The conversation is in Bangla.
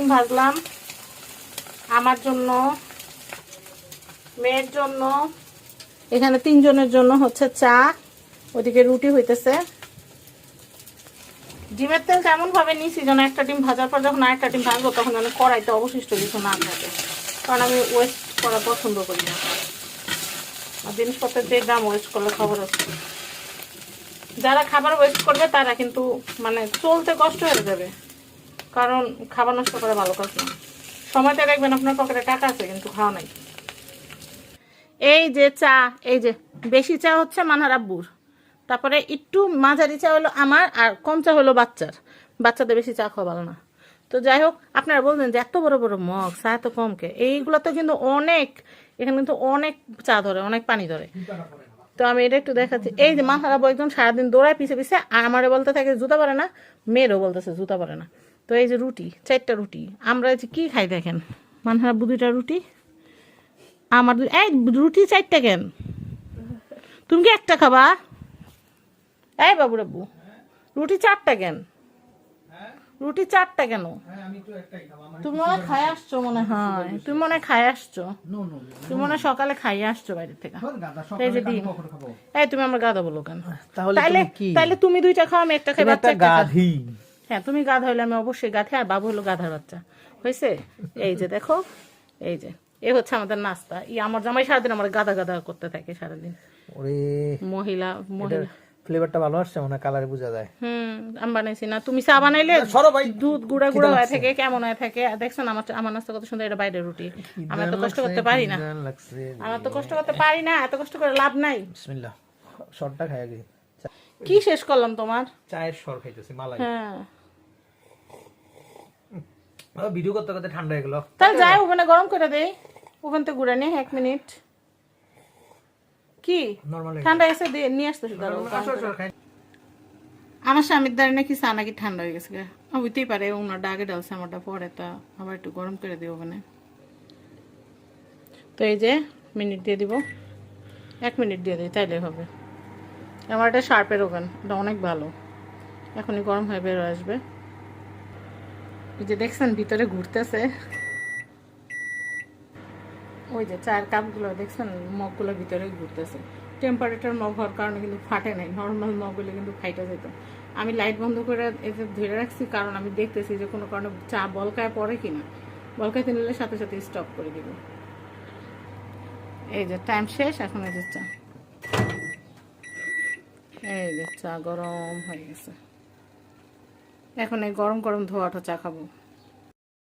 ডিম ভাজলাম আমার জন্য, মেয়ের জন্য, এখানে 3 জনের জন্য হচ্ছে চা, ওদিকে রুটি হইতেছে। ডিমের তেল তেমন ভাবে নিছি যেন একটা ডিম ভাজার পর যখন আরেকটা ডিম ভাজবো তখন যেন কড়াইতে অবশিষ্ট কিছু না থাকে, কারণ আমি ওয়েস্ট করা পছন্দ করি না। আর জিনিসপত্রের যে দাম ওয়েস্ট করলে খবর আছে। যারা খাবার ওয়েস্ট করবে তারা কিন্তু মানে চলতে কষ্ট হয়ে যাবে, কারণ খাবার নষ্ট করে ভালো কাজ না। সময়টা দেখবেন আপনার পকেটে টাকা আছে কিন্তু খাওয়া নাই। এই যে চা, এই যে বেশি চা হচ্ছে মানহার আব্বুর, তারপরে একটু মাঝারি চা হলো আমার, আর কম চা হলো বাচ্চাদের বেশি চা খাওয়া ভালো না। তো যাই হোক, আপনারা বলবেন যে এত বড় বড় মগ চা এত কমকে, এইগুলো তো কিন্তু অনেক, এখানে কিন্তু অনেক চা ধরে, অনেক পানি ধরে। তো আমি এটা একটু দেখাচ্ছি। এই যে মানহার আব্বু একদম সারাদিন দৌড়ায় পিছে পিছে, আর আমারে বলতে থাকে জুতা পারে না, মেয়েরও বলতেছে জুতা পারে না। তো এই যে রুটি, 4টা রুটি, আমরা যে কি খাই দেখেন, মানহার আব্বু 2টা রুটি, আমার এই রুটি 4টা কেন, তুমি কি একটা খাবা? এই বাবু রাব্বু, রুটি 4টা কেন, রুটি 4টা কেন? তুমি মনে হয় খাই আসছো, মনে হয় তুমি মনে হয় খাই আসছো, তুমি মনে হয় সকালে খাই আসছো বাইরে থেকে। এই যে ডিম, এই তুমি আমার গাধা বলো কেন? তাইলে তুমি 2টা খাও, আমি একটা খাই, বাচ্চা গাধি। হ্যাঁ তুমি গাধা হইলে আমি অবশ্যই গাধি, আর বাবু হলো গাধার বাচ্চা, হয়েছে? এই যে দেখো, এই যে এই হচ্ছে আমাদের নাস্তা। আমার জামাই সারাদিন আমার গাদা গাদা করতে থাকে সারাদিন। মহিলা ফ্লেভারটা ভালো আসছে, মানে কালারে বোঝা যায়। আমি বানাইছি না, তুমি চা বানাইলে দুধ গুঁড়া গুঁড়া হয়ে থাকে, কেমন হয়ে থাকে। দেখছেন আমার নাস্তা কত সুন্দর, এটা বাইরের রুটি। আমি এত কষ্ট করতে পারি না, এত কষ্ট করে লাভ নাই। বিসমিল্লাহ, শর্টটা খাই আগে। কি শেষ করলাম তোমার? চায়ের শর খাইতেছি, মালাই। হ্যাঁ, ভিডিও করতে করতে ঠান্ডা হয়ে গেল। তাহলে যাই ওখানে গরম করে দেই, ওখান থেকে ঘুরে নিয়ে 1 মিনিট। কি ঠান্ডা এসে নিয়ে আসতেছি। আমার স্বামীর দ্বারা নাকি চা নাকি ঠান্ডা হয়ে গেছে, হইতেই পারে ওনারটা আগে ডালছে আমারটা পরে, তা আবার একটু গরম করে দিই ওখানে। তো এই যে মিনিট দিয়ে দিব, 1 মিনিট দিয়ে দিই, তাইলে হবে। আমার এটা শার্পের ওভেন, এটা অনেক ভালো, এখনই গরম হয়ে বেরো আসবে। এই যে দেখছেন ভিতরে ঘুরতেছে, ওই যে চায়ের কাপগুলো দেখছেন, মগগুলো ভিতরে ঘুরতেছে। টেম্পারেচার মগ হওয়ার কারণে কিন্তু ফাটে নাই, নর্মাল মগ হলে কিন্তু ফাইটা যেত। আমি লাইট বন্ধ করে এতে ধরে রাখছি, কারণ আমি দেখতেছি যে কোনো কারণে চা বলকায় পড়ে কিনা, বলকায় নিলে সাথে সাথে স্টপ করে দিব। এই যে টাইম শেষ, এখন এই যে চা, এই যে চা গরম হয়ে গেছে। এখন এই গরম গরম ধোয়াটা চা খাবো।